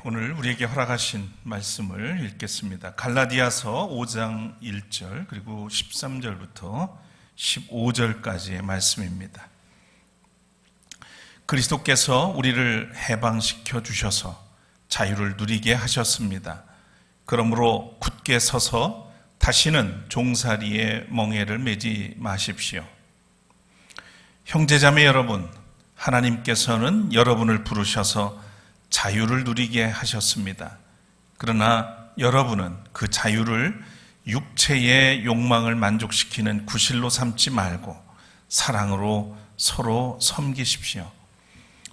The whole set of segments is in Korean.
오늘 우리에게 허락하신 말씀을 읽겠습니다. 갈라디아서 5장 1절 그리고 13절부터 15절까지의 말씀입니다. 그리스도께서 우리를 해방시켜 주셔서 자유를 누리게 하셨습니다. 그러므로 굳게 서서 다시는 종살이의 멍에를 매지 마십시오. 형제자매 여러분, 하나님께서는 여러분을 부르셔서 자유를 누리게 하셨습니다. 그러나 여러분은 그 자유를 육체의 욕망을 만족시키는 구실로 삼지 말고 사랑으로 서로 섬기십시오.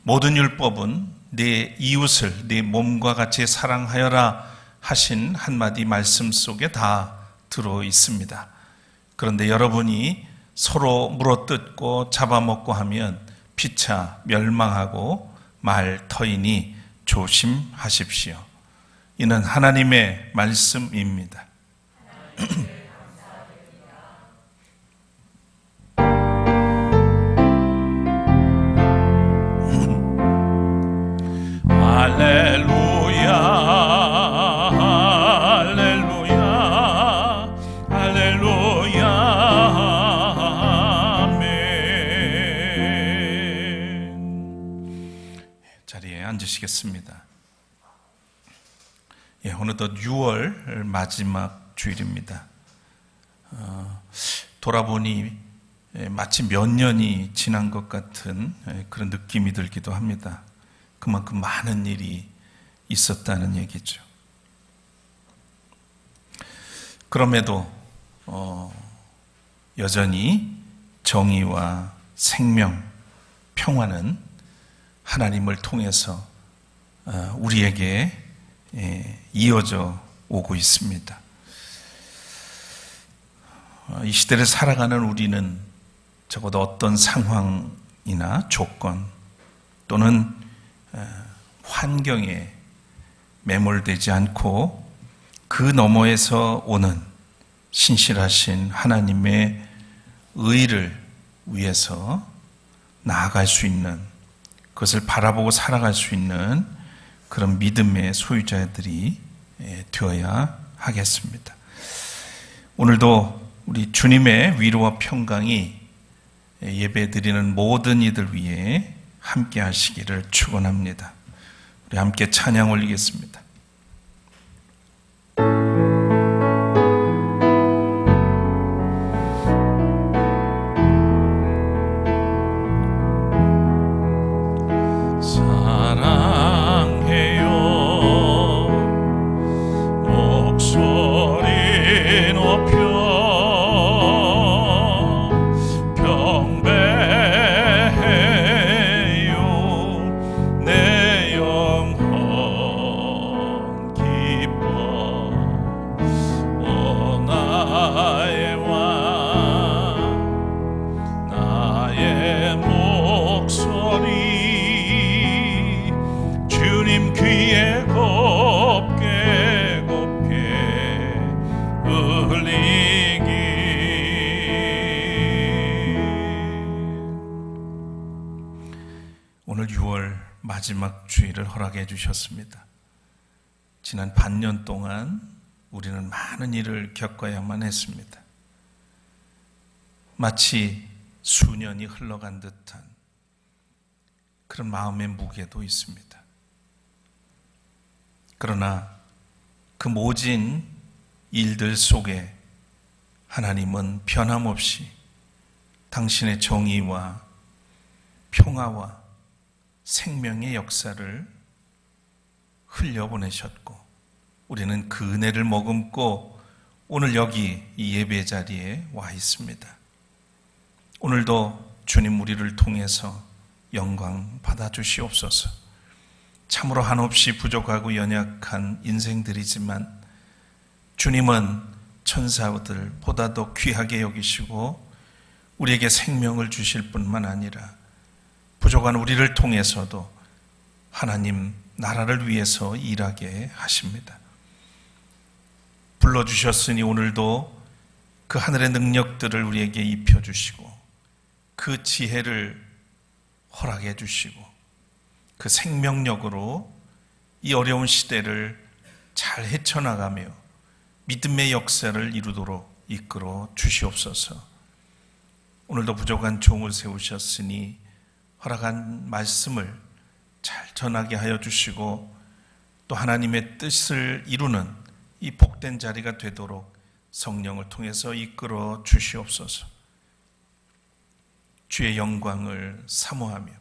모든 율법은 네 이웃을 네 몸과 같이 사랑하여라 하신 한마디 말씀 속에 다 들어 있습니다. 그런데 여러분이 서로 물어뜯고 잡아먹고 하면 피차 멸망하고 말 터이니 조심하십시오. 이는 하나님의 말씀입니다. 할렐루야, 할렐루야, 할렐루야, 아멘. 자리에 앉으시겠습니다. 어느덧 6월 마지막 주일입니다. 돌아보니 마치 몇 년이 지난 것 같은 그런 느낌이 들기도 합니다. 그만큼 많은 일이 있었다는 얘기죠. 그럼에도 여전히 정의와 생명, 평화는 하나님을 통해서 우리에게 이어져 오고 있습니다. 이 시대를 살아가는 우리는 적어도 어떤 상황이나 조건 또는 환경에 매몰되지 않고 그 너머에서 오는 신실하신 하나님의 의를 위해서 나아갈 수 있는, 그것을 바라보고 살아갈 수 있는 그런 믿음의 소유자들이 되어야 하겠습니다. 오늘도 우리 주님의 위로와 평강이 예배드리는 모든 이들 위해 함께 하시기를 축원합니다. 우리 함께 찬양 올리겠습니다. 오늘 6월 마지막 주일을 허락해 주셨습니다. 지난 반년 동안 우리는 많은 일을 겪어야만 했습니다. 마치 수년이 흘러간 듯한 그런 마음의 무게도 있습니다. 그러나 그 모진 일들 속에 하나님은 변함없이 당신의 정의와 평화와 생명의 역사를 흘려보내셨고 우리는 그 은혜를 머금고 오늘 여기 이 예배 자리에 와 있습니다. 오늘도 주님 우리를 통해서 영광 받아주시옵소서. 참으로 한없이 부족하고 연약한 인생들이지만 주님은 천사들보다도 귀하게 여기시고 우리에게 생명을 주실 뿐만 아니라 부족한 우리를 통해서도 하나님 나라를 위해서 일하게 하십니다. 불러주셨으니 오늘도 그 하늘의 능력들을 우리에게 입혀주시고 그 지혜를 허락해 주시고 그 생명력으로 이 어려운 시대를 잘 헤쳐나가며 믿음의 역사를 이루도록 이끌어 주시옵소서. 오늘도 부족한 종을 세우셨으니 허락한 말씀을 잘 전하게 하여 주시고 또 하나님의 뜻을 이루는 이 복된 자리가 되도록 성령을 통해서 이끌어 주시옵소서. 주의 영광을 사모하며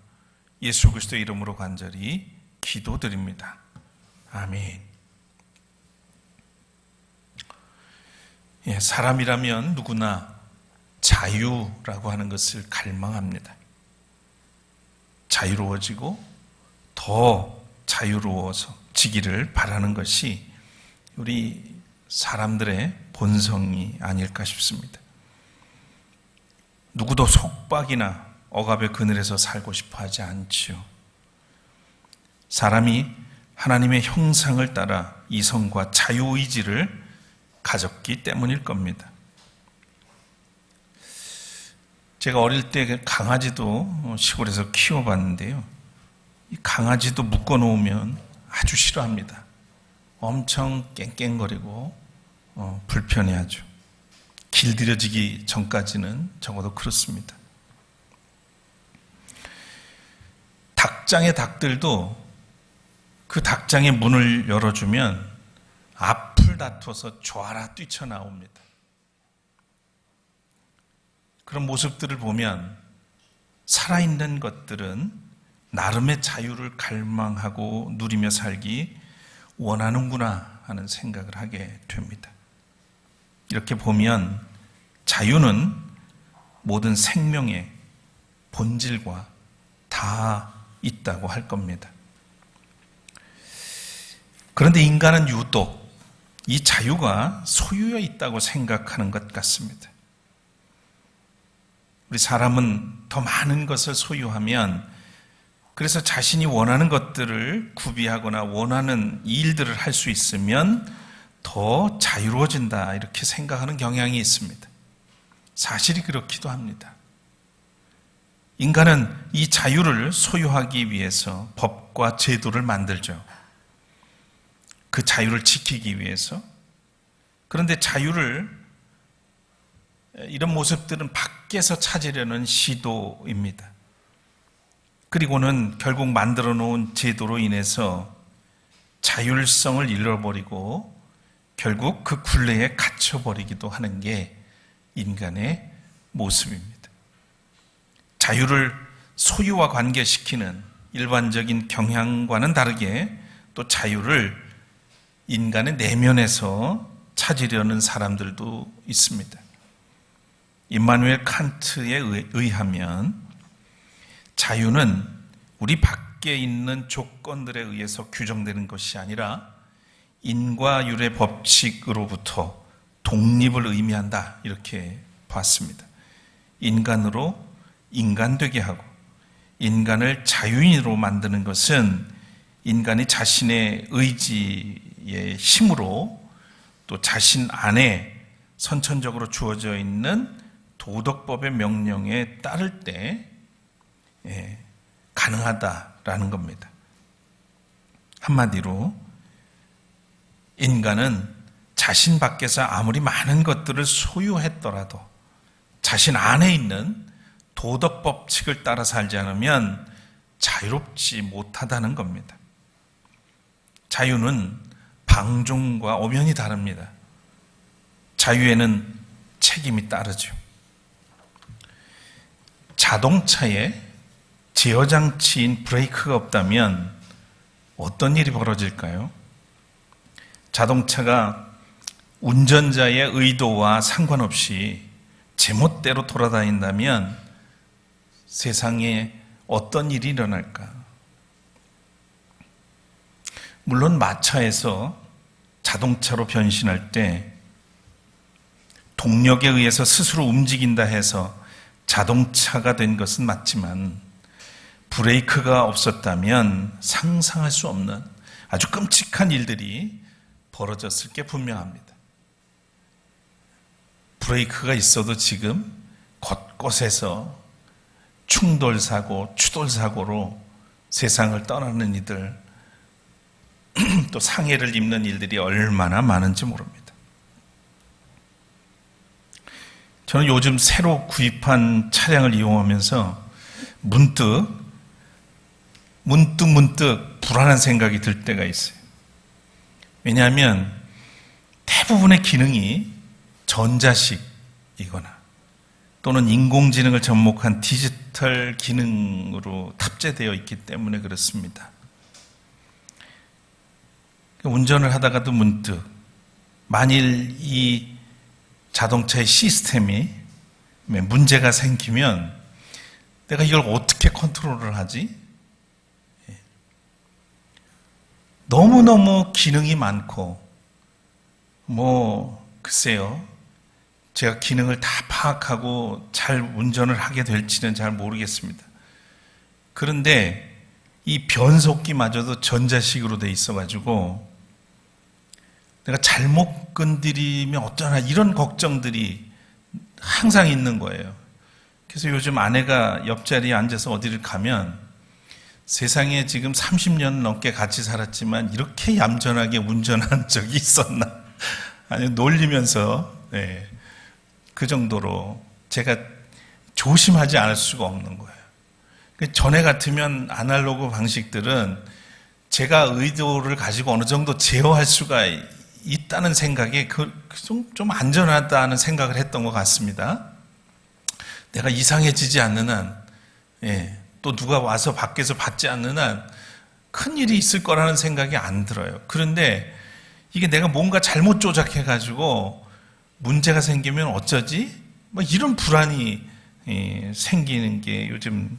예수 그리스도의 이름으로 간절히 기도드립니다. 아멘. 사람이라면 누구나 자유라고 하는 것을 갈망합니다. 자유로워지고 더 자유로워지기를 바라는 것이 우리 사람들의 본성이 아닐까 싶습니다. 누구도 속박이나 억압의 그늘에서 살고 싶어 하지 않지요. 사람이 하나님의 형상을 따라 이성과 자유의지를 가졌기 때문일 겁니다. 제가 어릴 때 강아지도 시골에서 키워봤는데요. 이 강아지도 묶어놓으면 아주 싫어합니다. 엄청 깽깽거리고 불편해하죠. 길들여지기 전까지는 적어도 그렇습니다. 닭장의 닭들도 그 닭장의 문을 열어주면 앞을 다투어서 좌라 뛰쳐나옵니다. 그런 모습들을 보면 살아있는 것들은 나름의 자유를 갈망하고 누리며 살기 원하는구나 하는 생각을 하게 됩니다. 이렇게 보면 자유는 모든 생명의 본질과 다 있다고 할 겁니다. 그런데 인간은 유독 이 자유가 소유에 있다고 생각하는 것 같습니다. 우리 사람은 더 많은 것을 소유하면 그래서 자신이 원하는 것들을 구비하거나 원하는 일들을 할 수 있으면 더 자유로워진다 이렇게 생각하는 경향이 있습니다. 사실이 그렇기도 합니다. 인간은 이 자유를 소유하기 위해서 법과 제도를 만들죠. 그 자유를 지키기 위해서. 그런데 자유를 이런 모습들은 밖에서 찾으려는 시도입니다. 그리고는 결국 만들어 놓은 제도로 인해서 자율성을 잃어버리고 결국 그 굴레에 갇혀버리기도 하는 게 인간의 모습입니다. 자유를 소유와 관계시키는 일반적인 경향과는 다르게 또 자유를 인간의 내면에서 찾으려는 사람들도 있습니다. 임마누엘 칸트에 의하면 자유는 우리 밖에 있는 조건들에 의해서 규정되는 것이 아니라 인과율의 법칙으로부터 독립을 의미한다 이렇게 봤습니다. 인간으로 인간되게 하고 인간을 자유인으로 만드는 것은 인간이 자신의 의지의 힘으로 또 자신 안에 선천적으로 주어져 있는 도덕법의 명령에 따를 때 가능하다라는 겁니다. 한마디로 인간은 자신 밖에서 아무리 많은 것들을 소유했더라도 자신 안에 있는 도덕 법칙을 따라 살지 않으면 자유롭지 못하다는 겁니다. 자유는 방종과 엄연히 다릅니다. 자유에는 책임이 따르죠. 자동차에 제어 장치인 브레이크가 없다면 어떤 일이 벌어질까요? 자동차가 운전자의 의도와 상관없이 제멋대로 돌아다닌다면 세상에 어떤 일이 일어날까? 물론 마차에서 자동차로 변신할 때 동력에 의해서 스스로 움직인다 해서 자동차가 된 것은 맞지만 브레이크가 없었다면 상상할 수 없는 아주 끔찍한 일들이 벌어졌을 게 분명합니다. 브레이크가 있어도 지금 곳곳에서 충돌사고, 추돌사고로 세상을 떠나는 이들 또 상해를 입는 일들이 얼마나 많은지 모릅니다. 저는 요즘 새로 구입한 차량을 이용하면서 문득 불안한 생각이 들 때가 있어요. 왜냐하면 대부분의 기능이 전자식이거나 또는 인공지능을 접목한 디지털 기능으로 탑재되어 있기 때문에 그렇습니다. 운전을 하다가도 문득 만일 이 자동차의 시스템이 문제가 생기면 내가 이걸 어떻게 컨트롤을 하지? 너무너무 기능이 많고 글쎄요. 제가 기능을 다 파악하고 잘 운전을 하게 될지는 잘 모르겠습니다. 그런데 이 변속기마저도 전자식으로 돼 있어가지고 내가 잘못 건드리면 어쩌나 이런 걱정들이 항상 있는 거예요. 그래서 요즘 아내가 옆자리에 앉아서 어디를 가면 세상에 지금 30년 넘게 같이 살았지만 이렇게 얌전하게 운전한 적이 있었나? 아니 놀리면서 그 정도로 제가 조심하지 않을 수가 없는 거예요. 전에 같으면 아날로그 방식들은 제가 의도를 가지고 어느 정도 제어할 수가 있다는 생각에 좀 안전하다는 생각을 했던 것 같습니다. 내가 이상해지지 않는 한, 또 누가 와서 밖에서 받지 않는 한 큰일이 있을 거라는 생각이 안 들어요. 그런데 이게 내가 뭔가 잘못 조작해가지고 문제가 생기면 어쩌지? 이런 불안이 생기는 게 요즘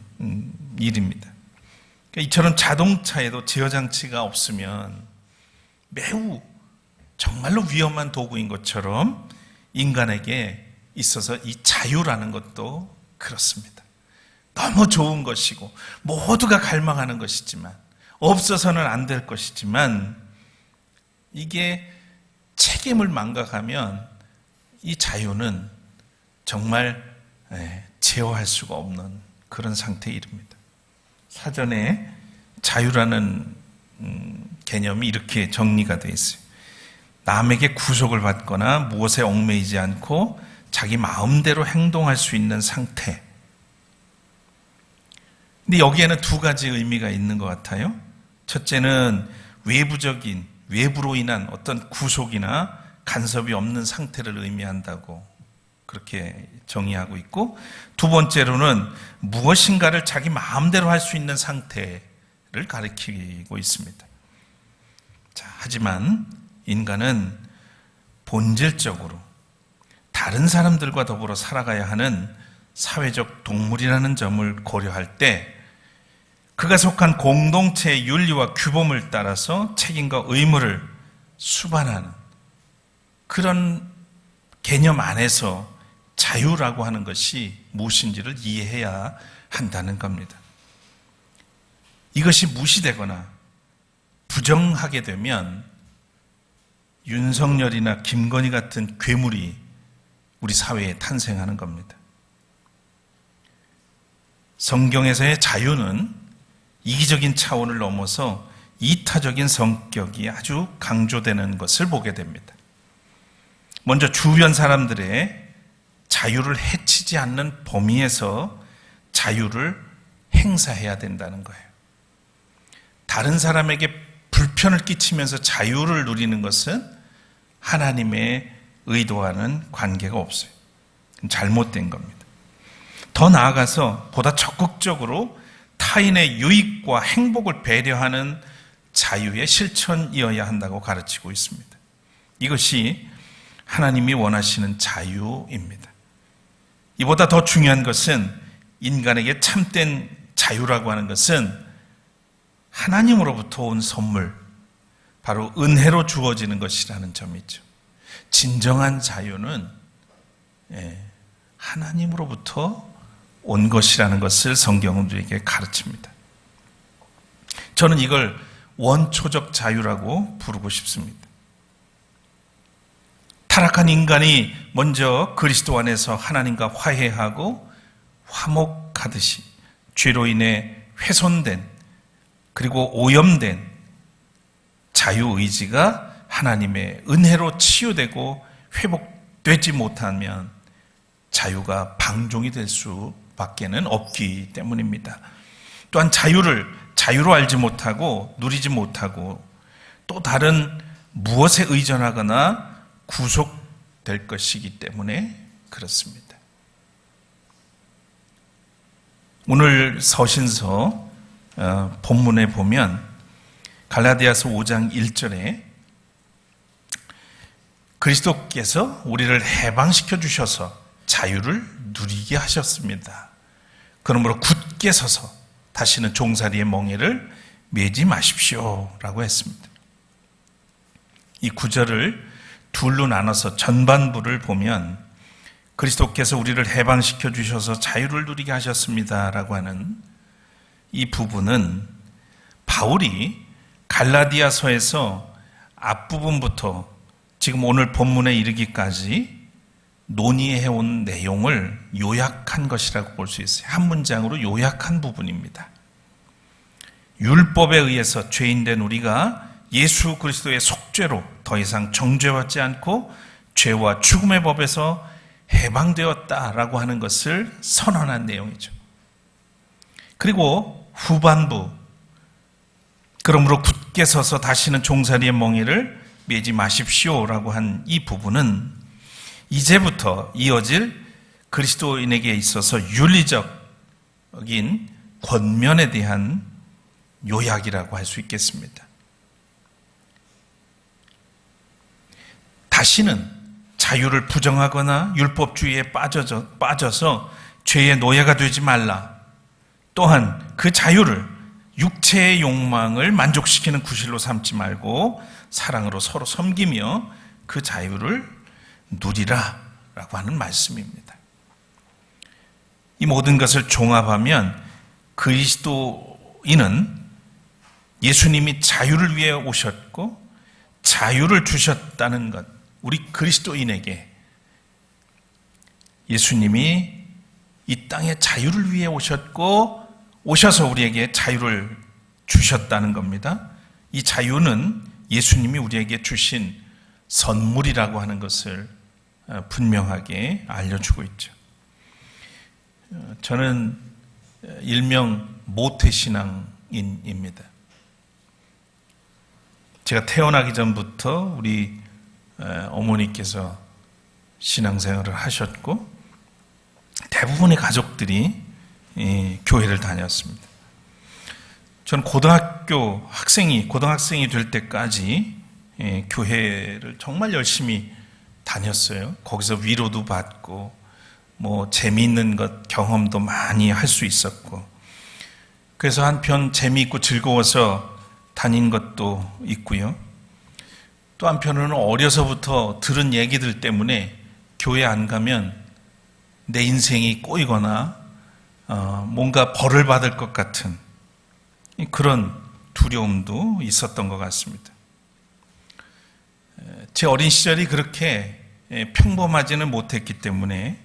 일입니다. 그러니까 이처럼 자동차에도 제어 장치가 없으면 매우 정말로 위험한 도구인 것처럼 인간에게 있어서 이 자유라는 것도 그렇습니다. 너무 좋은 것이고 모두가 갈망하는 것이지만 없어서는 안 될 것이지만 이게 책임을 망각하면 이 자유는 정말 제어할 수가 없는 그런 상태에 이릅니다. 사전에 자유라는 개념이 이렇게 정리가 되어 있어요. 남에게 구속을 받거나 무엇에 얽매이지 않고 자기 마음대로 행동할 수 있는 상태. 근데 여기에는 두 가지 의미가 있는 것 같아요. 첫째는 외부로 인한 어떤 구속이나 간섭이 없는 상태를 의미한다고 그렇게 정의하고 있고, 두 번째로는 무엇인가를 자기 마음대로 할 수 있는 상태를 가리키고 있습니다. 자, 하지만 인간은 본질적으로 다른 사람들과 더불어 살아가야 하는 사회적 동물이라는 점을 고려할 때 그가 속한 공동체의 윤리와 규범을 따라서 책임과 의무를 수반하는 그런 개념 안에서 자유라고 하는 것이 무엇인지를 이해해야 한다는 겁니다. 이것이 무시되거나 부정하게 되면 윤석열이나 김건희 같은 괴물이 우리 사회에 탄생하는 겁니다. 성경에서의 자유는 이기적인 차원을 넘어서 이타적인 성격이 아주 강조되는 것을 보게 됩니다. 먼저 주변 사람들의 자유를 해치지 않는 범위에서 자유를 행사해야 된다는 거예요. 다른 사람에게 불편을 끼치면서 자유를 누리는 것은 하나님의 의도와는 관계가 없어요. 잘못된 겁니다. 더 나아가서 보다 적극적으로 타인의 유익과 행복을 배려하는 자유의 실천이어야 한다고 가르치고 있습니다. 이것이 하나님이 원하시는 자유입니다. 이보다 더 중요한 것은 인간에게 참된 자유라고 하는 것은 하나님으로부터 온 선물, 바로 은혜로 주어지는 것이라는 점이죠. 진정한 자유는 하나님으로부터 온 것이라는 것을 성경은 우리에게 가르칩니다. 저는 이걸 원초적 자유라고 부르고 싶습니다. 타락한 인간이 먼저 그리스도 안에서 하나님과 화해하고 화목하듯이 죄로 인해 훼손된 그리고 오염된 자유의지가 하나님의 은혜로 치유되고 회복되지 못하면 자유가 방종이 될 수밖에는 없기 때문입니다. 또한 자유로 알지 못하고 누리지 못하고 또 다른 무엇에 의존하거나 구속될 것이기 때문에 그렇습니다. 오늘 서신서 본문에 보면 갈라디아서 5장 1절에 그리스도께서 우리를 해방시켜 주셔서 자유를 누리게 하셨습니다. 그러므로 굳게 서서 다시는 종살이의 멍에를 매지 마십시오 라고 했습니다. 이 구절을 둘로 나눠서 전반부를 보면 그리스도께서 우리를 해방시켜 주셔서 자유를 누리게 하셨습니다 라고 하는 이 부분은 바울이 갈라디아서에서 앞부분부터 지금 오늘 본문에 이르기까지 논의해온 내용을 요약한 것이라고 볼 수 있어요. 한 문장으로 요약한 부분입니다. 율법에 의해서 죄인된 우리가 예수 그리스도의 속죄로 더 이상 정죄받지 않고 죄와 죽음의 법에서 해방되었다라고 하는 것을 선언한 내용이죠. 그리고 후반부, 그러므로 굳게 서서 다시는 종살이의 멍에를 매지 마십시오라고 한 이 부분은 이제부터 이어질 그리스도인에게 있어서 윤리적인 권면에 대한 요약이라고 할 수 있겠습니다. 다시는 자유를 부정하거나 율법주의에 빠져서 죄의 노예가 되지 말라. 또한 그 자유를 육체의 욕망을 만족시키는 구실로 삼지 말고 사랑으로 서로 섬기며 그 자유를 누리라 라고 하는 말씀입니다. 이 모든 것을 종합하면 그리스도인은 예수님이 자유를 위해 오셨고 자유를 주셨다는 것, 우리 그리스도인에게 예수님이 이 땅에 자유를 위해 오셔서 우리에게 자유를 주셨다는 겁니다. 이 자유는 예수님이 우리에게 주신 선물이라고 하는 것을 분명하게 알려주고 있죠. 저는 일명 모태신앙인입니다. 제가 태어나기 전부터 우리 어머니께서 신앙생활을 하셨고 대부분의 가족들이 교회를 다녔습니다. 저는 고등학생이 될 때까지 교회를 정말 열심히 다녔어요. 거기서 위로도 받고 재미있는 것 경험도 많이 할 수 있었고 그래서 한편 재미있고 즐거워서 다닌 것도 있고요. 또 한편으로는 어려서부터 들은 얘기들 때문에 교회 안 가면 내 인생이 꼬이거나 뭔가 벌을 받을 것 같은 그런 두려움도 있었던 것 같습니다. 제 어린 시절이 그렇게 평범하지는 못했기 때문에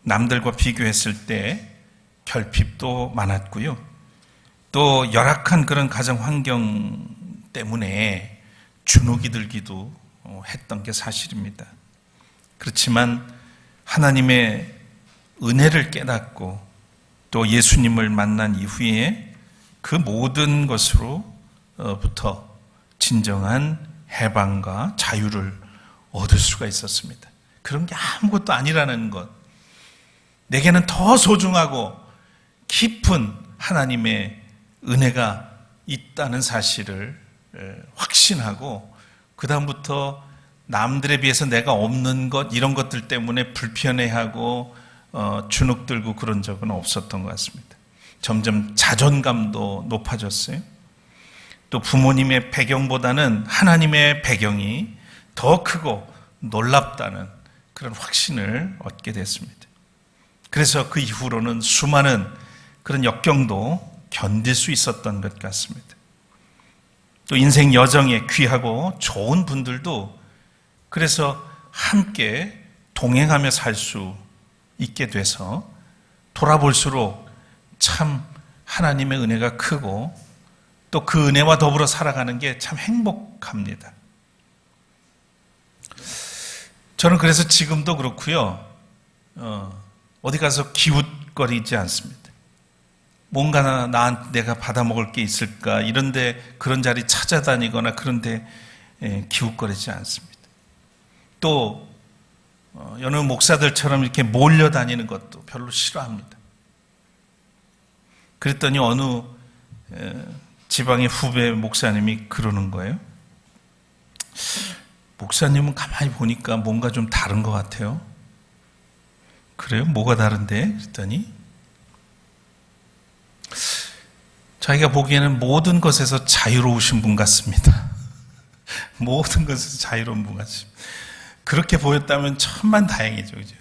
남들과 비교했을 때 결핍도 많았고요. 또 열악한 그런 가정 환경 때문에 주눅이 들기도 했던 게 사실입니다. 그렇지만 하나님의 은혜를 깨닫고 또 예수님을 만난 이후에 그 모든 것으로부터 진정한 해방과 자유를 얻을 수가 있었습니다. 그런 게 아무것도 아니라는 것, 내게는 더 소중하고 깊은 하나님의 은혜가 있다는 사실을 확신하고 그 다음부터 남들에 비해서 내가 없는 것 이런 것들 때문에 불편해하고 주눅 들고 그런 적은 없었던 것 같습니다. 점점 자존감도 높아졌어요. 또 부모님의 배경보다는 하나님의 배경이 더 크고 놀랍다는 그런 확신을 얻게 됐습니다. 그래서 그 이후로는 수많은 그런 역경도 견딜 수 있었던 것 같습니다. 또 인생 여정에 귀하고 좋은 분들도 그래서 함께 동행하며 살 수 있게 돼서 돌아볼수록 참 하나님의 은혜가 크고 또 그 은혜와 더불어 살아가는 게 참 행복합니다. 저는 그래서 지금도 그렇고요. 어디 가서 기웃거리지 않습니다. 뭔가 내가 받아먹을 게 있을까 이런데 그런 자리 찾아다니거나 그런데 기웃거리지 않습니다. 또 여느 목사들처럼 이렇게 몰려다니는 것도 별로 싫어합니다. 그랬더니 어느 지방의 후배 목사님이 그러는 거예요. 목사님은 가만히 보니까 뭔가 좀 다른 것 같아요. 그래요? 뭐가 다른데? 그랬더니 자기가 보기에는 모든 것에서 자유로우신 분 같습니다. 모든 것에서 자유로운 분 같습니다. 그렇게 보였다면 천만 다행이죠. 그죠?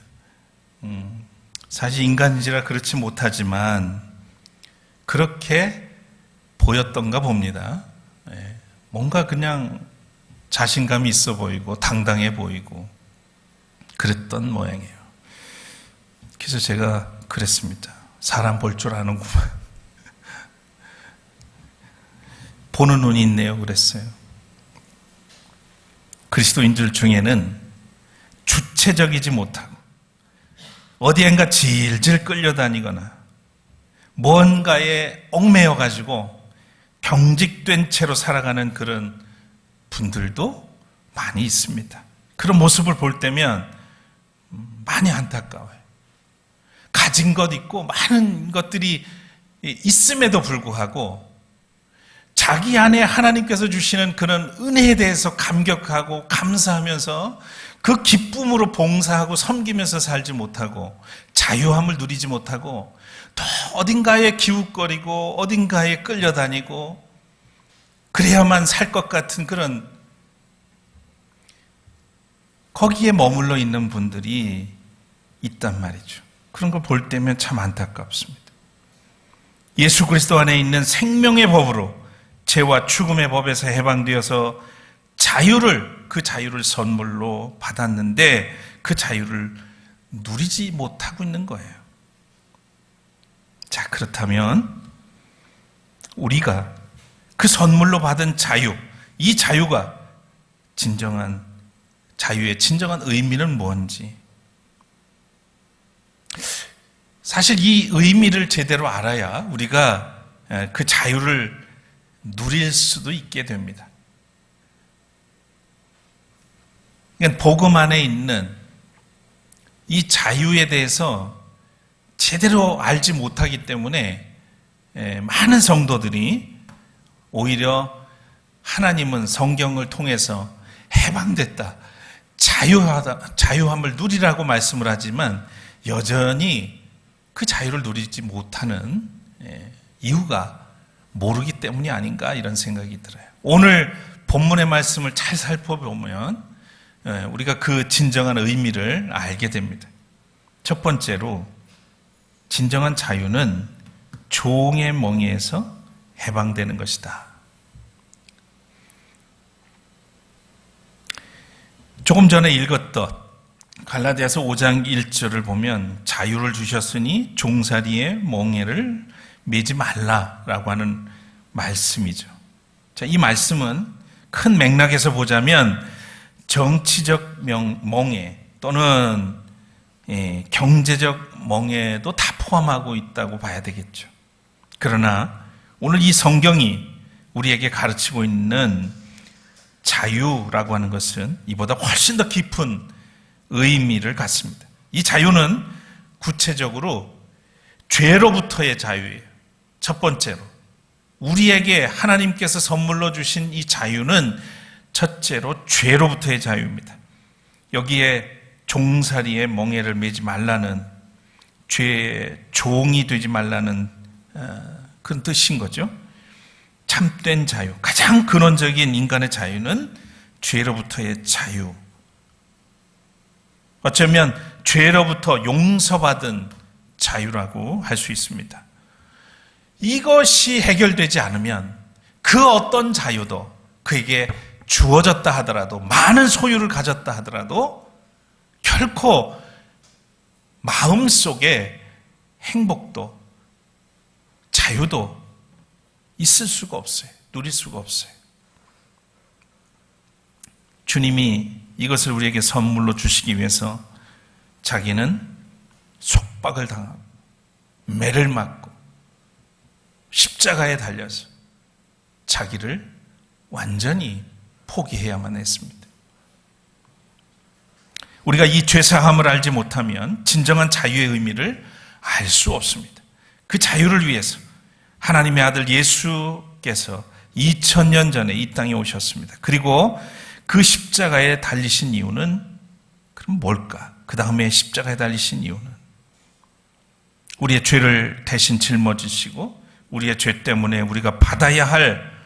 사실 인간인지라 그렇지 못하지만 그렇게 보였던가 봅니다. 뭔가 그냥 자신감이 있어 보이고 당당해 보이고 그랬던 모양이에요. 그래서 제가 그랬습니다. 사람 볼 줄 아는구만. 보는 눈이 있네요. 그랬어요. 그리스도인들 중에는 주체적이지 못하고 어디엔가 질질 끌려다니거나 뭔가에 얽매여 가지고 경직된 채로 살아가는 그런 분들도 많이 있습니다. 그런 모습을 볼 때면 많이 안타까워요. 가진 것 있고 많은 것들이 있음에도 불구하고 자기 안에 하나님께서 주시는 그런 은혜에 대해서 감격하고 감사하면서 그 기쁨으로 봉사하고 섬기면서 살지 못하고 자유함을 누리지 못하고 또 어딘가에 기웃거리고 어딘가에 끌려다니고 그래야만 살 것 같은 그런 거기에 머물러 있는 분들이 있단 말이죠. 그런 걸 볼 때면 참 안타깝습니다. 예수 그리스도 안에 있는 생명의 법으로 죄와 죽음의 법에서 해방되어서 그 자유를 선물로 받았는데 그 자유를 누리지 못하고 있는 거예요. 자, 그렇다면 우리가 그 선물로 받은 자유, 이 자유가 자유의 진정한 의미는 뭔지, 사실 이 의미를 제대로 알아야 우리가 그 자유를 누릴 수도 있게 됩니다. 그러니까 복음 안에 있는 이 자유에 대해서 제대로 알지 못하기 때문에 많은 성도들이 오히려 하나님은 성경을 통해서 해방됐다, 자유함을 누리라고 말씀을 하지만 여전히 그 자유를 누리지 못하는 이유가 모르기 때문이 아닌가 이런 생각이 들어요. 오늘 본문의 말씀을 잘 살펴보면 우리가 그 진정한 의미를 알게 됩니다. 첫 번째로 진정한 자유는 종의 멍에에서 해방되는 것이다. 조금 전에 읽었던 갈라디아서 5장 1절을 보면 자유를 주셨으니 종살이의 멍에를 매지 말라라고 하는 말씀이죠. 자, 이 말씀은 큰 맥락에서 보자면 정치적 멍에 또는 경제적 멍에도 다 포함하고 있다고 봐야 되겠죠. 그러나 오늘 이 성경이 우리에게 가르치고 있는 자유라고 하는 것은 이보다 훨씬 더 깊은 의미를 갖습니다. 이 자유는 구체적으로 죄로부터의 자유예요. 첫 번째로 우리에게 하나님께서 선물로 주신 이 자유는 첫째로 죄로부터의 자유입니다. 여기에 종살이의 멍에를 매지 말라는, 죄의 종이 되지 말라는 그런 뜻인 거죠. 참된 자유, 가장 근원적인 인간의 자유는 죄로부터의 자유. 어쩌면 죄로부터 용서받은 자유라고 할 수 있습니다. 이것이 해결되지 않으면 그 어떤 자유도 그에게 주어졌다 하더라도, 많은 소유를 가졌다 하더라도 결코 마음속에 행복도 자유도 있을 수가 없어요. 누릴 수가 없어요. 주님이 이것을 우리에게 선물로 주시기 위해서 자기는 속박을 당하고 매를 맞고 십자가에 달려서 자기를 완전히 포기해야만 했습니다. 우리가 이 죄사함을 알지 못하면 진정한 자유의 의미를 알 수 없습니다. 그 자유를 위해서 하나님의 아들 예수께서 2000년 전에 이 땅에 오셨습니다. 그리고 그 십자가에 달리신 이유는 그럼 뭘까? 그 다음에 십자가에 달리신 이유는 우리의 죄를 대신 짊어지시고 우리의 죄 때문에 우리가 받아야 할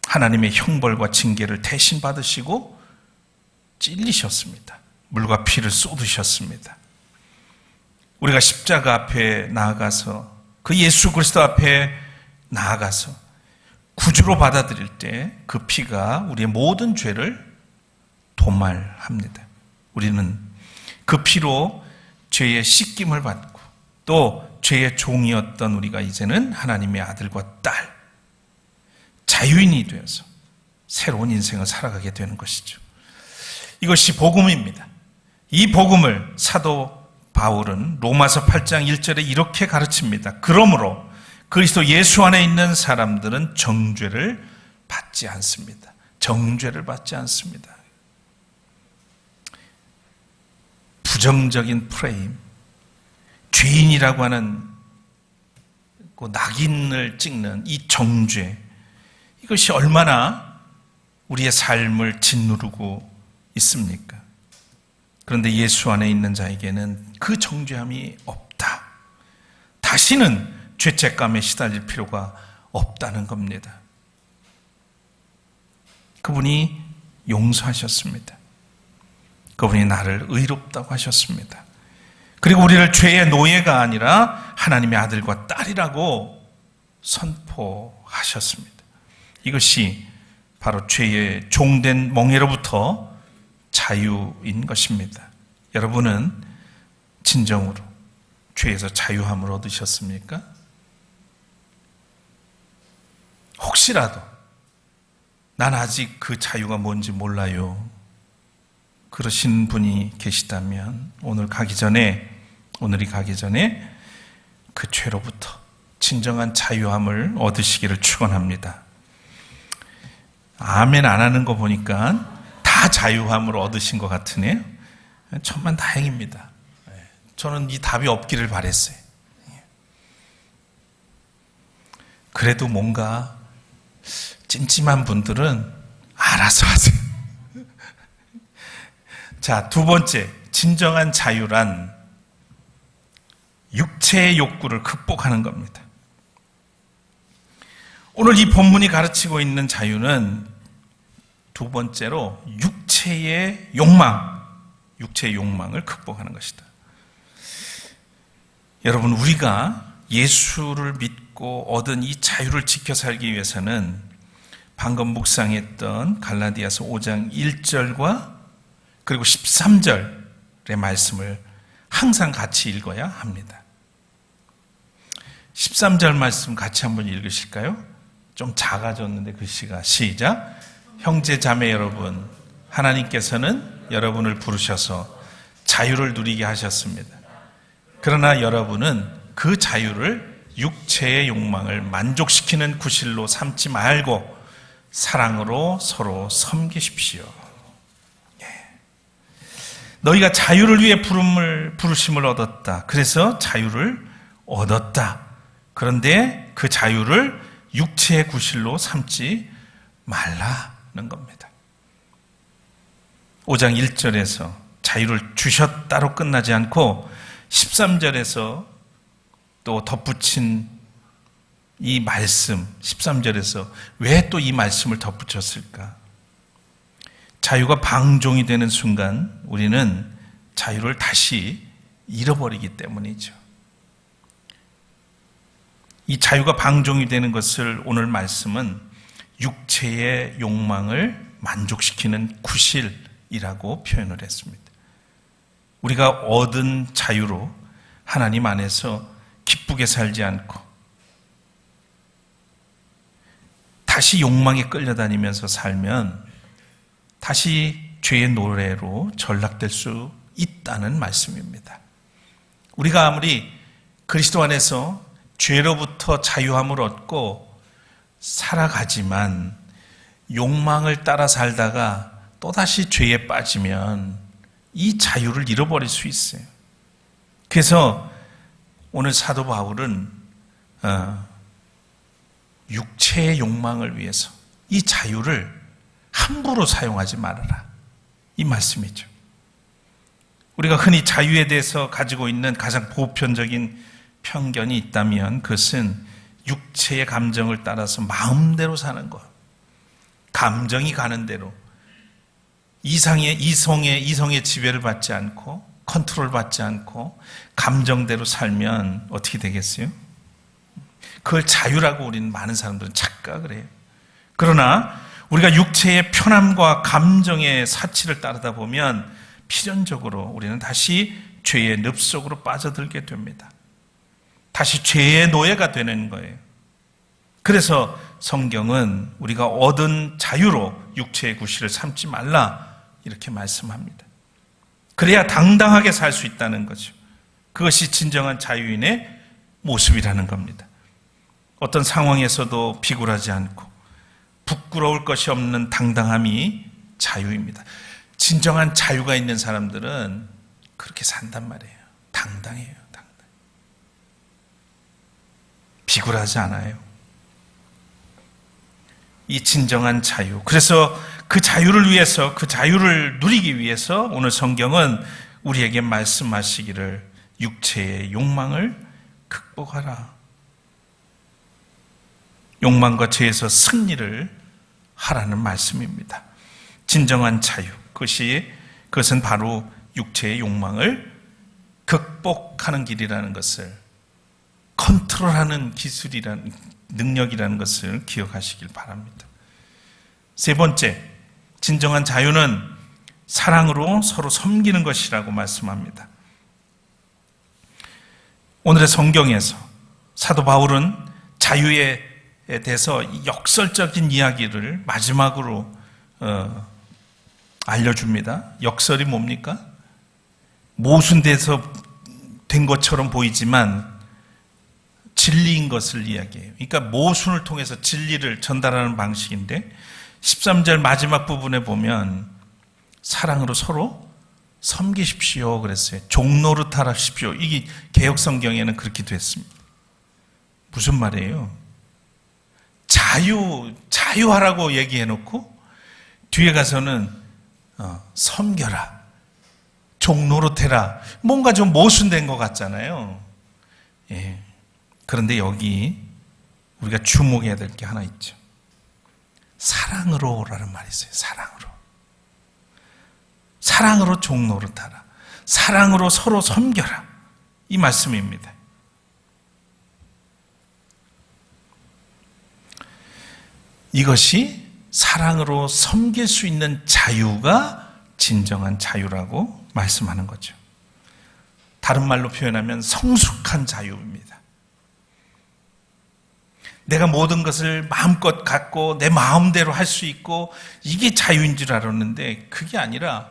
하나님의 형벌과 징계를 대신 받으시고 찔리셨습니다. 물과 피를 쏟으셨습니다. 우리가 십자가 앞에 나아가서 그 예수 그리스도 앞에 나아가서 구주로 받아들일 때 그 피가 우리의 모든 죄를 도말합니다. 우리는 그 피로 죄의 씻김을 받고 또 죄의 종이었던 우리가 이제는 하나님의 아들과 딸, 자유인이 되어서 새로운 인생을 살아가게 되는 것이죠. 이것이 복음입니다. 이 복음을 사도 바울은 로마서 8장 1절에 이렇게 가르칩니다. 그러므로 그리스도 예수 안에 있는 사람들은 정죄를 받지 않습니다. 정죄를 받지 않습니다. 부정적인 프레임, 죄인이라고 하는 그 낙인을 찍는 이 정죄, 이것이 얼마나 우리의 삶을 짓누르고 있습니까? 그런데 예수 안에 있는 자에게는 그 정죄함이 없다. 다시는 죄책감에 시달릴 필요가 없다는 겁니다. 그분이 용서하셨습니다. 그분이 나를 의롭다고 하셨습니다. 그리고 우리를 죄의 노예가 아니라 하나님의 아들과 딸이라고 선포하셨습니다. 이것이 바로 죄의 종된 멍에로부터 자유인 것입니다. 여러분은 진정으로 죄에서 자유함을 얻으셨습니까? 혹시라도 난 아직 그 자유가 뭔지 몰라요, 그러신 분이 계시다면 오늘이 가기 전에 그 죄로부터 진정한 자유함을 얻으시기를 축원합니다. 아멘 안 하는 거 보니까 다 자유함을 얻으신 것 같으네요. 천만 다행입니다. 저는 이 답이 없기를 바랬어요. 그래도 뭔가 찜찜한 분들은 알아서 하세요. 자, 두 번째, 진정한 자유란 육체의 욕구를 극복하는 겁니다. 오늘 이 본문이 가르치고 있는 자유는 두 번째로 육체의 욕망을 극복하는 것이다. 여러분, 우리가 예수를 믿고 얻은 이 자유를 지켜 살기 위해서는 방금 묵상했던 갈라디아서 5장 1절과 그리고 13절의 말씀을 항상 같이 읽어야 합니다. 13절 말씀 같이 한번 읽으실까요? 좀 작아졌는데 글씨가. 시작. 형제 자매 여러분, 하나님께서는 여러분을 부르셔서 자유를 누리게 하셨습니다. 그러나 여러분은 그 자유를 육체의 욕망을 만족시키는 구실로 삼지 말고 사랑으로 서로 섬기십시오. 너희가 자유를 위해 부르심을 얻었다. 그래서 자유를 얻었다. 그런데 그 자유를 육체의 구실로 삼지 말라는 겁니다. 5장 1절에서 자유를 주셨다로 끝나지 않고 13절에서 또 덧붙인 이 말씀, 13절에서 왜 또 이 말씀을 덧붙였을까? 자유가 방종이 되는 순간 우리는 자유를 다시 잃어버리기 때문이죠. 이 자유가 방종이 되는 것을 오늘 말씀은 육체의 욕망을 만족시키는 구실이라고 표현을 했습니다. 우리가 얻은 자유로 하나님 안에서 기쁘게 살지 않고 다시 욕망에 끌려다니면서 살면 다시 죄의 노래로 전락될 수 있다는 말씀입니다. 우리가 아무리 그리스도 안에서 죄로부터 자유함을 얻고 살아가지만 욕망을 따라 살다가 또다시 죄에 빠지면 이 자유를 잃어버릴 수 있어요. 그래서 오늘 사도 바울은 육체의 욕망을 위해서 이 자유를 함부로 사용하지 말아라, 이 말씀이죠. 우리가 흔히 자유에 대해서 가지고 있는 가장 보편적인 편견이 있다면 그것은 육체의 감정을 따라서 마음대로 사는 것, 감정이 가는 대로 이성의 지배를 받지 않고 컨트롤 받지 않고 감정대로 살면 어떻게 되겠어요? 그걸 자유라고 우리는 많은 사람들은 착각을 해요. 그러나 우리가 육체의 편함과 감정의 사치를 따르다 보면 필연적으로 우리는 다시 죄의 늪 속으로 빠져들게 됩니다. 다시 죄의 노예가 되는 거예요. 그래서 성경은 우리가 얻은 자유로 육체의 구실을 삼지 말라 이렇게 말씀합니다. 그래야 당당하게 살 수 있다는 거죠. 그것이 진정한 자유인의 모습이라는 겁니다. 어떤 상황에서도 비굴하지 않고 부끄러울 것이 없는 당당함이 자유입니다. 진정한 자유가 있는 사람들은 그렇게 산단 말이에요. 당당해요. 비굴하지 않아요. 이 진정한 자유. 그래서 그 자유를 위해서, 그 자유를 누리기 위해서 오늘 성경은 우리에게 말씀하시기를 육체의 욕망을 극복하라. 욕망과 죄에서 승리를 하라는 말씀입니다. 진정한 자유. 그것은 바로 육체의 욕망을 극복하는 길이라는 것을, 컨트롤하는 기술이라는, 능력이라는 것을 기억하시길 바랍니다. 세 번째, 진정한 자유는 사랑으로 서로 섬기는 것이라고 말씀합니다. 오늘의 성경에서 사도 바울은 자유에 대해서 역설적인 이야기를 마지막으로 알려줍니다. 역설이 뭡니까? 모순돼서 된 것처럼 보이지만 진리인 것을 이야기해요. 그러니까 모순을 통해서 진리를 전달하는 방식인데 13절 마지막 부분에 보면 사랑으로 서로 섬기십시오 그랬어요. 종노릇하십시오. 이게 개역 성경에는 그렇게 됐습니다. 무슨 말이에요? 자유하라고 얘기해놓고 뒤에 가서는 섬겨라, 종노릇해라. 뭔가 좀 모순된 것 같잖아요. 예. 그런데 여기 우리가 주목해야 될 게 하나 있죠. 사랑으로라는 말이 있어요. 사랑으로 종노릇하라. 사랑으로 서로 섬겨라. 이 말씀입니다. 이것이 사랑으로 섬길 수 있는 자유가 진정한 자유라고 말씀하는 거죠. 다른 말로 표현하면 성숙한 자유입니다. 내가 모든 것을 마음껏 갖고 내 마음대로 할 수 있고 이게 자유인 줄 알았는데 그게 아니라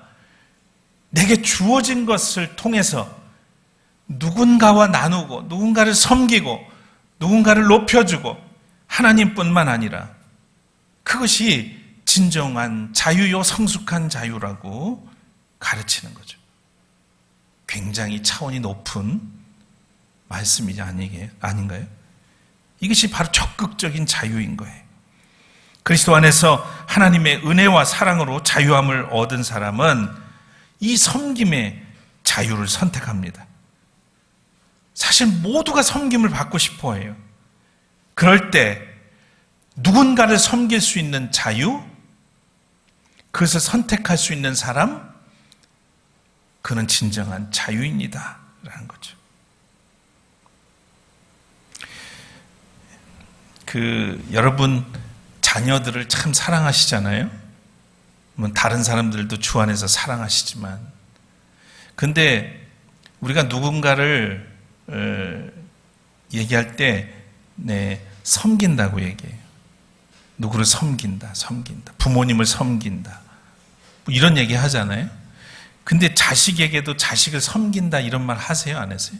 내게 주어진 것을 통해서 누군가와 나누고 누군가를 섬기고 누군가를 높여주고 하나님뿐만 아니라 그것이 진정한 자유요 성숙한 자유라고 가르치는 거죠. 굉장히 차원이 높은 말씀이지 아닌가요? 이것이 바로 적극적인 자유인 거예요. 그리스도 안에서 하나님의 은혜와 사랑으로 자유함을 얻은 사람은 이 섬김의 자유를 선택합니다. 사실 모두가 섬김을 받고 싶어 해요. 그럴 때 누군가를 섬길 수 있는 자유, 그것을 선택할 수 있는 사람, 그는 진정한 자유인이다 라는 거죠. 여러분 자녀들을 참 사랑하시잖아요. 다른 사람들도 주 안에서 사랑하시지만, 근데 우리가 누군가를 얘기할 때 섬긴다고 얘기해요. 누구를 섬긴다. 부모님을 섬긴다. 뭐 이런 얘기 하잖아요. 근데 자식에게도 자식을 섬긴다 이런 말 하세요? 안 하세요?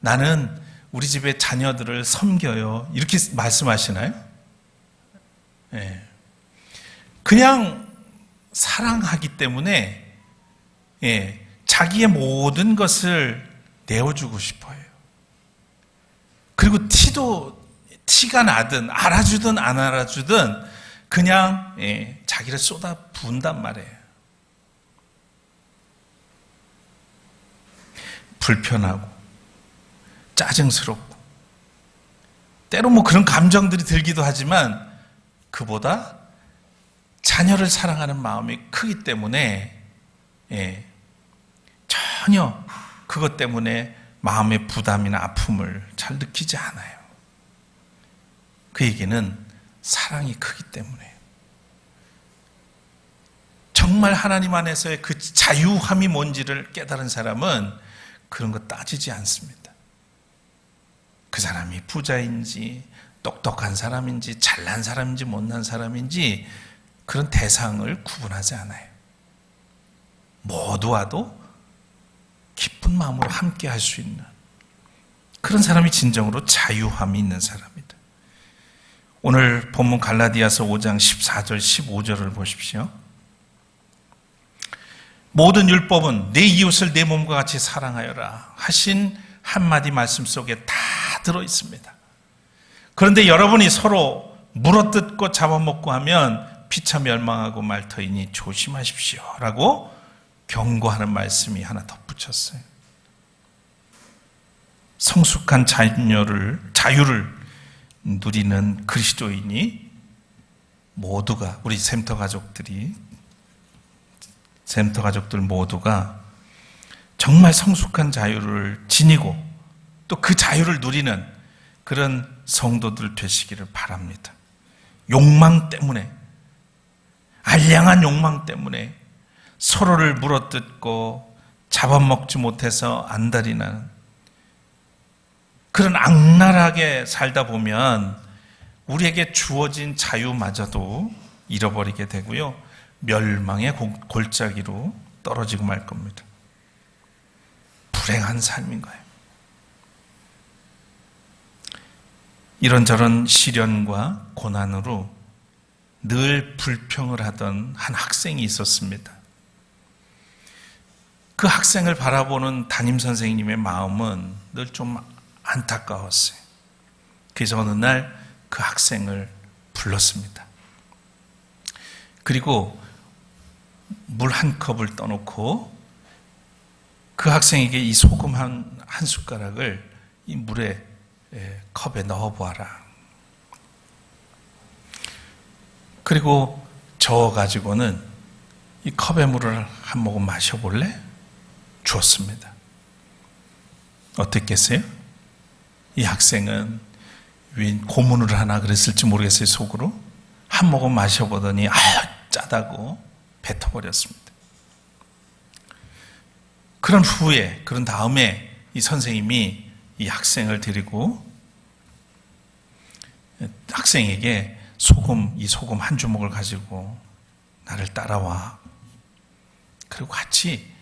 나는 우리 집의 자녀들을 섬겨요. 이렇게 말씀하시나요? 예. 그냥 사랑하기 때문에 자기의 모든 것을 내어주고 싶어요. 그리고 티가 나든 알아주든 안 알아주든 그냥 자기를 쏟아 부은단 말이에요. 불편하고 짜증스럽고 때로 뭐 그런 감정들이 들기도 하지만 그보다 자녀를 사랑하는 마음이 크기 때문에 전혀 그것 때문에 마음의 부담이나 아픔을 잘 느끼지 않아요. 그 얘기는 사랑이 크기 때문에. 정말 하나님 안에서의 그 자유함이 뭔지를 깨달은 사람은 그런 거 따지지 않습니다. 그 사람이 부자인지 똑똑한 사람인지 잘난 사람인지 못난 사람인지 그런 대상을 구분하지 않아요. 모두와도 기쁜 마음으로 함께 할 수 있는 그런 사람이 진정으로 자유함이 있는 사람이다. 오늘 본문 갈라디아서 5장 14절 15절을 보십시오. 모든 율법은 내 이웃을 내 몸과 같이 사랑하여라 하신 한마디 말씀 속에 다 들어있습니다. 그런데 여러분이 서로 물어뜯고 잡아먹고 하면 피차 멸망하고 말 터이니 조심하십시오 라고 경고하는 말씀이 하나 덧붙였어요. 성숙한 자유를 누리는 그리스도인이 모두가 우리 샘터 가족들 모두가 정말 성숙한 자유를 지니고 또 그 자유를 누리는 그런 성도들 되시기를 바랍니다. 욕망 때문에, 알량한 욕망 때문에 서로를 물어뜯고 잡아먹지 못해서 안달이 나는 그런 악랄하게 살다 보면 우리에게 주어진 자유마저도 잃어버리게 되고요. 멸망의 골짜기로 떨어지고 말 겁니다. 불행한 삶인 거예요. 이런저런 시련과 고난으로 늘 불평을 하던 한 학생이 있었습니다. 그 학생을 바라보는 담임선생님의 마음은 늘 좀 안타까웠어요. 그래서 어느 날 그 학생을 불렀습니다. 그리고 물 한 컵을 떠놓고 그 학생에게 이 소금 한 숟가락을 이 물에 컵에 넣어보아라. 그리고 저어가지고는 이 컵의 물을 한 모금 마셔볼래? 주었습니다. 어땠겠어요? 이 학생은 고문을 하나 그랬을지 모르겠어요. 속으로 한 모금 마셔보더니 짜다고 뱉어버렸습니다. 그런 다음에 이 선생님이 이 학생을 데리고 학생에게 이 소금 한 주먹을 가지고 나를 따라와. 그리고 같이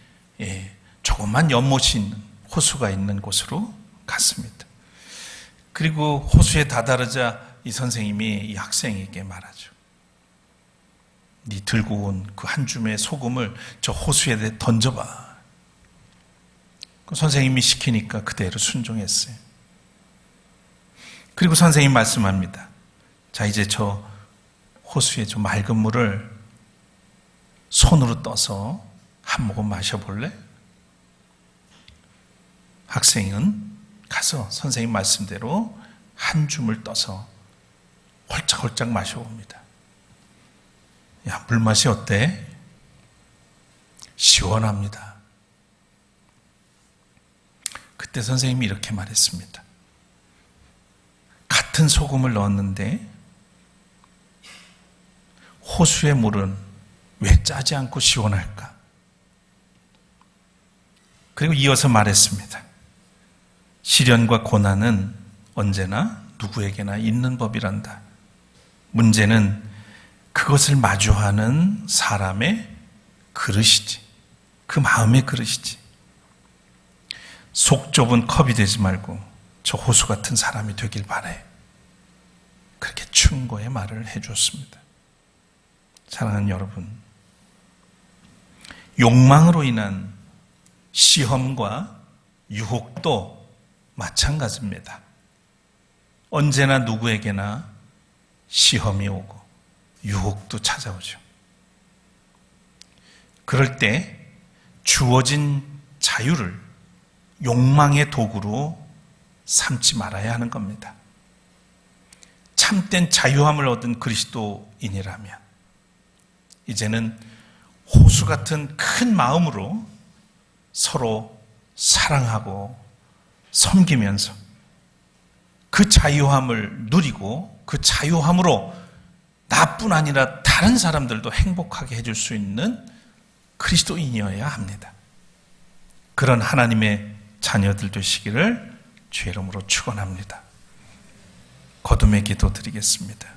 조그만 연못이 있는 호수가 있는 곳으로 갔습니다. 그리고 호수에 다다르자 이 선생님이 이 학생에게 말하죠. 네 들고 온 그 한 줌의 소금을 저 호수에 던져봐. 그 선생님이 시키니까 그대로 순종했어요. 그리고 선생님이 말씀합니다. 자, 이제 저 호수에 좀 맑은 물을 손으로 떠서 한 모금 마셔볼래? 학생은 가서 선생님 말씀대로 한 줌을 떠서 홀짝홀짝 마셔봅니다. 야, 물맛이 어때? 시원합니다. 그때 선생님이 이렇게 말했습니다. 같은 소금을 넣었는데 호수의 물은 왜 짜지 않고 시원할까? 그리고 이어서 말했습니다. 시련과 고난은 언제나 누구에게나 있는 법이란다. 문제는 그것을 마주하는 사람의 그릇이지. 그 마음의 그릇이지. 속 좁은 컵이 되지 말고 저 호수 같은 사람이 되길 바래. 그렇게 충고의 말을 해줬습니다. 사랑하는 여러분, 욕망으로 인한 시험과 유혹도 마찬가지입니다. 언제나 누구에게나 시험이 오고 유혹도 찾아오죠. 그럴 때 주어진 자유를 욕망의 도구로 삼지 말아야 하는 겁니다. 참된 자유함을 얻은 그리스도인이라면 이제는 호수 같은 큰 마음으로 서로 사랑하고 섬기면서 그 자유함을 누리고 그 자유함으로 나뿐 아니라 다른 사람들도 행복하게 해줄 수 있는 그리스도인이어야 합니다. 그런 하나님의 자녀들 되시기를 주의 이름으로 축원합니다. 거듭의 기도 드리겠습니다.